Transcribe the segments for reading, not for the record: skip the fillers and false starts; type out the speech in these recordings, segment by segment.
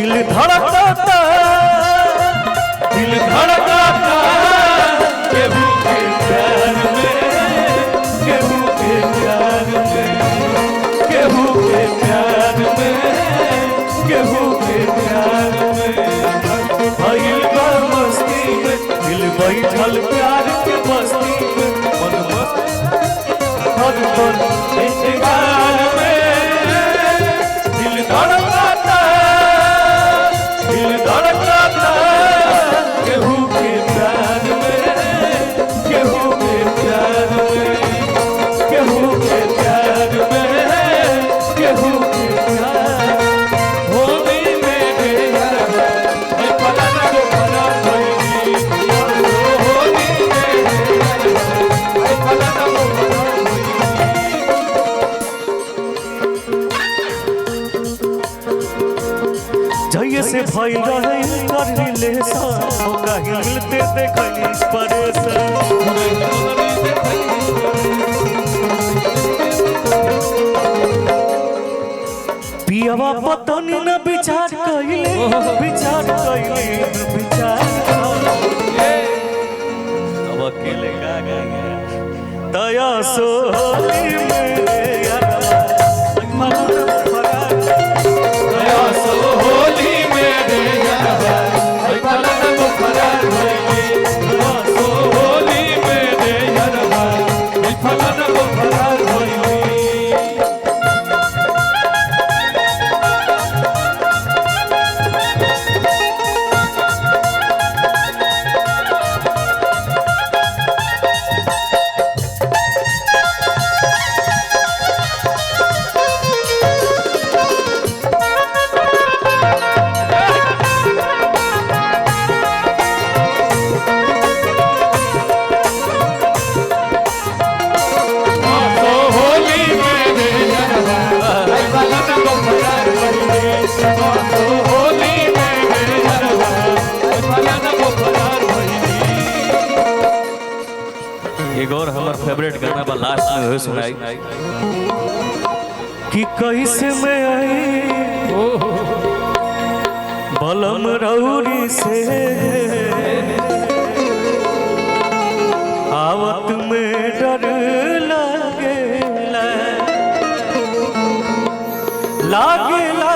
दिल धड़काता केहू के प्यार में, केहू के प्यार में, केहू के प्यार में, केहू के प्यार में भइल बा मस्ती में दिल बैठल प्यार के बस्ती में मन मस्त हर पल इंतजार में दिल धड़काता केहू के प्यार में, केहू के प्यार में, केहू के प्यार में, केहू के प्यार होली में फलाना को फला भइली होली में फलाना को फला भइली जइसे भइल रहे कर रिलेशन ओकरा मिलते देखली परेशान पियवा पतनी न विचार कइले अब अकेले का गया दया सोली में एक और हमार फेवरेट गाना बा लास्ट में हो सुनाई कि कैसे मैं आई बलम रौरी से आवत में डर लागेला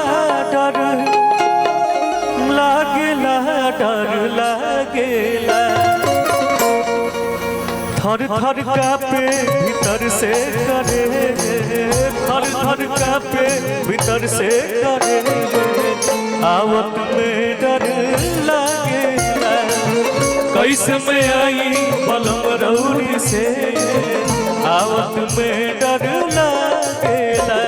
डर लागेला थर थर कापे भीतर से करे थर थर कापे भीतर से करे आवत में डर लागेला कैसे मैं आई बलम रौरी से आवत में डर लागेला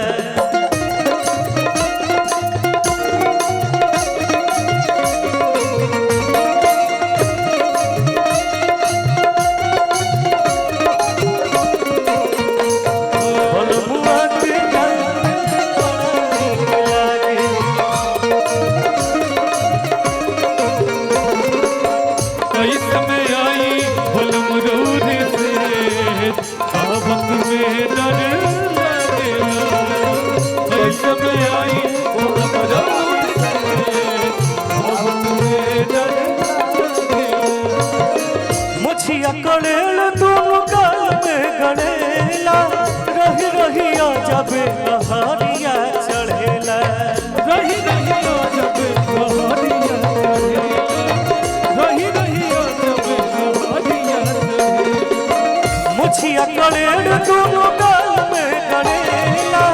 कड़ेला तुम गाल में गड़ेला रही रही आ जाबे लहरिया चढ़ेला रही रही आ जाबे लहरिया रही रही आ जाबे लहरिया मुछिया कड़ेला तुम गाल में गड़ेला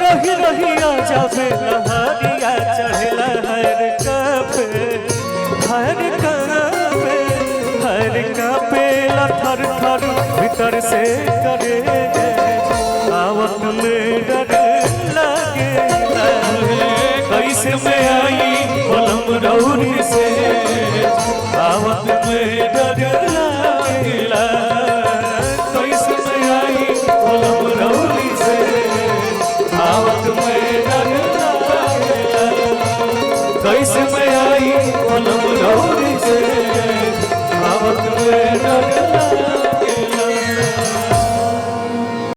रही रही आ जाबे लहरिया चढ़ेला हर कापे थर थर भीतर से